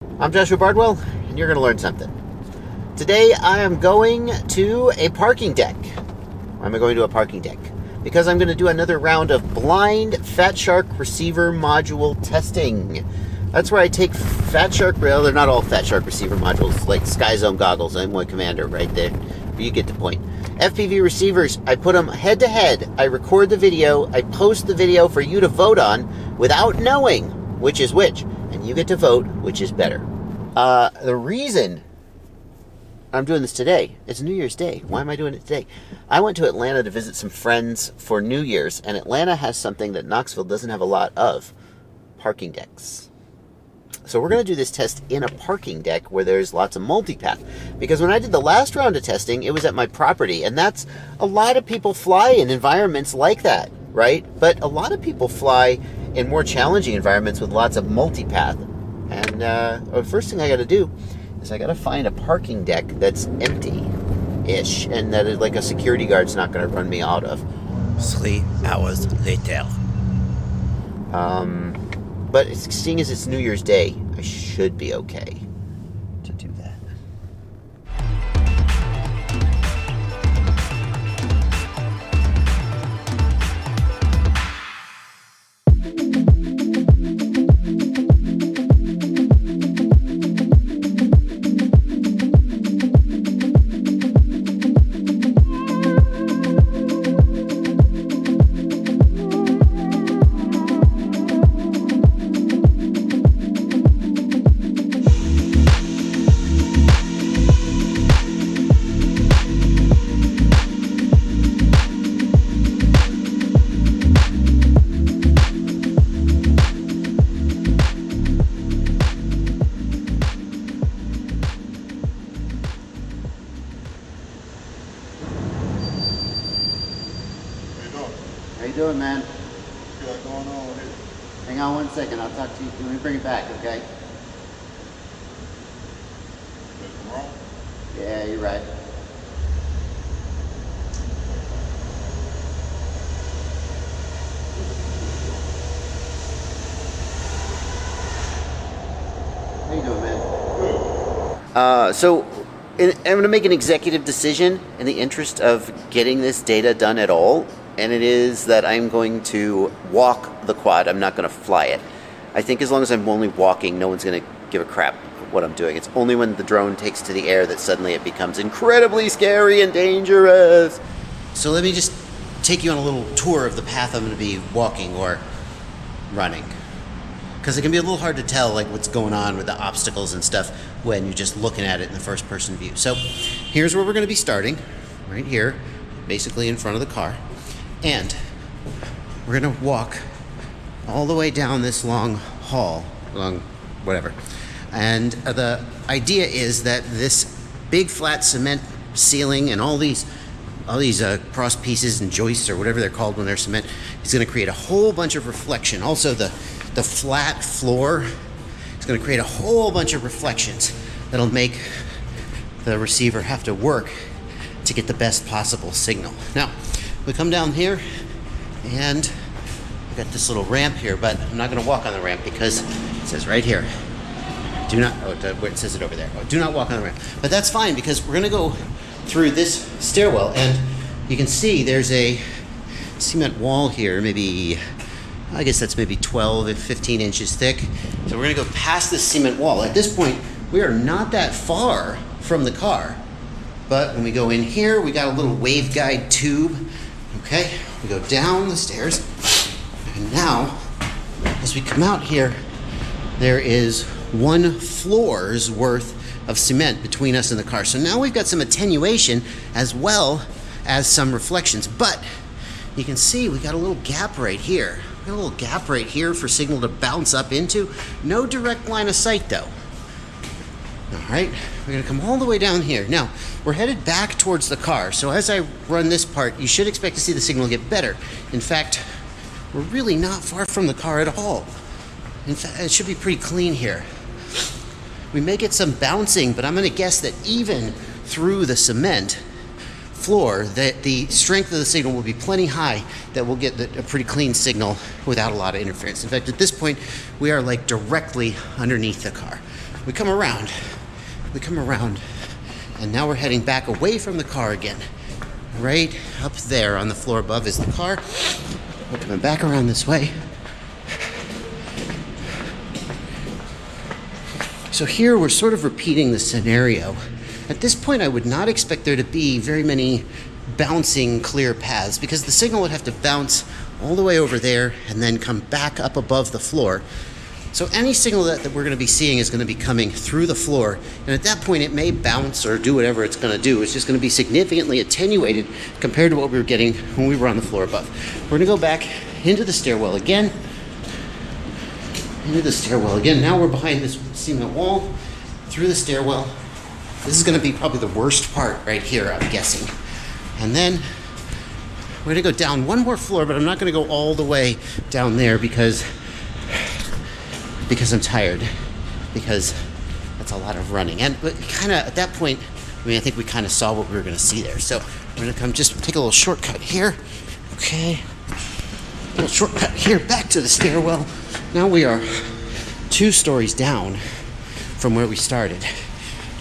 I'm Joshua Bardwell, and you're going to learn something. Today I am going to a parking deck. Why am I going to a parking deck? Because I'm going to do another round of blind Fat Shark receiver module testing. That's where I take Fat Shark, well, they're not all Fat Shark receiver modules, like Sky Zone goggles, M1 Commander right there. You get the point. FPV receivers, I put them head to head. I record the video, I post the video for you to vote on without knowing which is which. And you get to vote which is better. The reason I'm doing this today, it's New Year's Day. Why am I doing it today? I went to Atlanta to visit some friends for New Year's, and Atlanta has something that Knoxville doesn't have a lot of: parking decks. So we're going to do this test in a parking deck where there's lots of multipath. Because when I did the last round of testing, it was at my property, and that's a lot of people fly in environments like that, right? But a lot of people fly in more challenging environments with lots of multipath. And the first thing I got to do is I got to find a parking deck that's empty-ish, and that is like a security guard's not going to run me out of. 3 hours later. But seeing as it's New Year's Day, I should be okay to do that. How you doing, man? What's going on with it? Hang on one second. I'll talk to you. Let me bring it back, okay? Something wrong? Yeah, you're right. How you doing, man? I'm going to make an executive decision in the interest of getting this data done at all, and it is that I'm going to walk the quad. I'm not going to fly it. I think as long as I'm only walking, no one's going to give a crap what I'm doing. It's only when the drone takes to the air that suddenly it becomes incredibly scary and dangerous. So let me just take you on a little tour of the path I'm going to be walking or running. Because it can be a little hard to tell like what's going on with the obstacles and stuff when you're just looking at it in the first person view. So here's where we're going to be starting, right here, basically in front of the car. And we're going to walk all the way down this long hall, long whatever. And the idea is that this big flat cement ceiling and all these cross pieces and joists or whatever they're called when they're cement is going to create a whole bunch of reflection. Also the flat floor is going to create a whole bunch of reflections that'll make the receiver have to work to get the best possible signal. Now, we come down here and we've got this little ramp here, but I'm not going to walk on the ramp because it says right here, do not, where it says it over there, do not walk on the ramp. But that's fine because we're going to go through this stairwell, and you can see there's a cement wall here, maybe, I guess that's maybe 12 or 15 inches thick. So we're going to go past this cement wall. At this point, we are not that far from the car. But when we go in here, we got a little waveguide tube. Okay, we go down the stairs. And now, as we come out here, there is 1 floor's worth of cement between us and the car. So now we've got some attenuation as well as some reflections. But you can see we got a little gap right here. A little gap right here for signal to bounce up into. No direct line of sight though. All right, we're gonna come all the way down here. Now, we're headed back towards the car. So as I run this part, you should expect to see the signal get better. In fact, we're really not far from the car at all. In fact, it should be pretty clean here. We may get some bouncing, but I'm gonna guess that even through the cement floor, that the strength of the signal will be plenty high that we'll get a pretty clean signal without a lot of interference. In fact, at this point, we are like directly underneath the car. we come around. We come around. And now we're heading back away from the car again. Right up there on the floor above is the car. We're coming back around this way. So here we're sort of repeating the scenario. At this point, I would not expect there to be very many bouncing clear paths because the signal would have to bounce all the way over there and then come back up above the floor. So any signal that we're going to be seeing is going to be coming through the floor, and at that point it may bounce or do whatever it's going to do. It's just going to be significantly attenuated compared to what we were getting when we were on the floor above. We're going to go back into the stairwell again. Into the stairwell again. Now we're behind this cement wall, through the stairwell. This is going to be probably the worst part right here, I'm guessing. And then we're going to go down one more floor, but I'm not going to go all the way down there because I'm tired, because that's a lot of running. And but kind of at that point, I mean, I think we kind of saw what we were going to see there. So we're going to come just take a little shortcut here. Okay. A little shortcut here back to the stairwell. Now we are 2 stories down from where we started.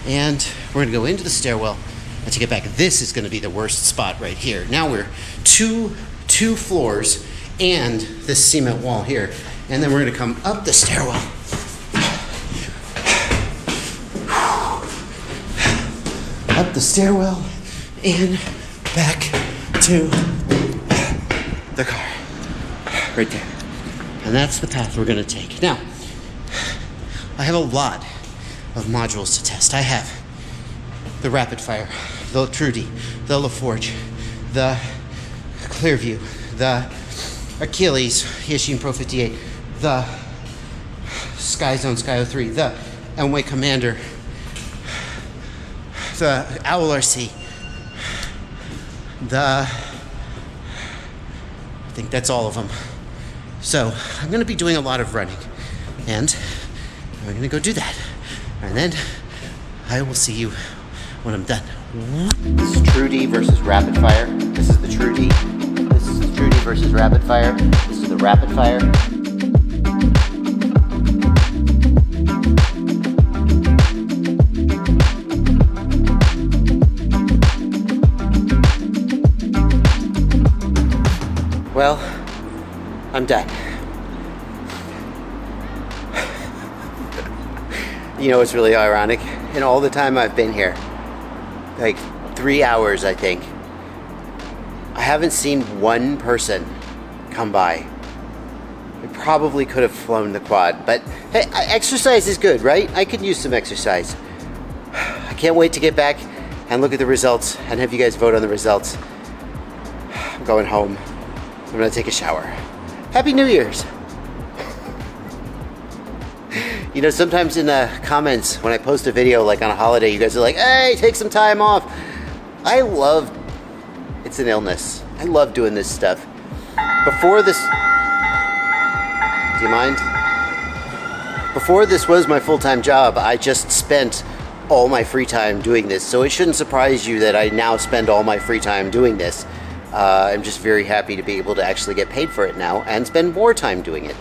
And we're going to go into the stairwell and to get back. This is going to be the worst spot right here. Now we're two floors and this cement wall here. And then we're going to come up the stairwell. Up the stairwell and back to the car. Right there. And that's the path we're going to take. Now, I have a lot of modules to test. I have the Rapid Fire, the Trudy, the LaForge, the Clearview, the Achilles, Yashin Pro 58, the Sky Zone Sky 03, the Enway Commander, the Owl RC, I think that's all of them. So I'm going to be doing a lot of running, and I'm going to go do that. And then I will see you when I'm done. This is Trudy versus Rapid Fire. This is the Trudy. This is the Trudy versus Rapid Fire. This is the Rapid Fire. Well, I'm done. You know, it's really ironic. In all the time I've been here, like 3 hours, I think, I haven't seen one person come by. I probably could have flown the quad, but hey, exercise is good, right? I could use some exercise. I can't wait to get back and look at the results and have you guys vote on the results. I'm going home. I'm gonna take a shower. Happy New Year's! You know, sometimes in the comments when I post a video like on a holiday, you guys are like, hey, take some time off. It's an illness. I love doing this stuff. Before this, do you mind? Before this was my full-time job, I just spent all my free time doing this. So it shouldn't surprise you that I now spend all my free time doing this. I'm just very happy to be able to actually get paid for it now and spend more time doing it.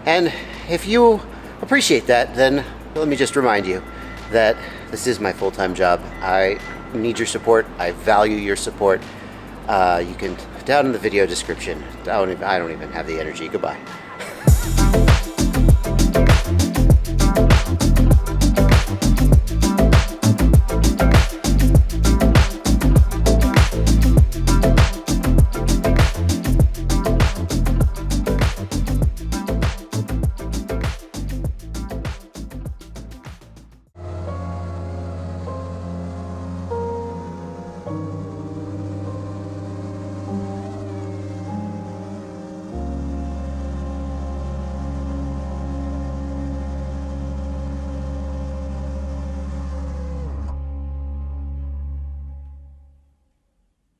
And if you appreciate that, then let me just remind you that this is my full-time job. I need your support. I value your support. You can, down in the video description. I don't even have the energy. Goodbye.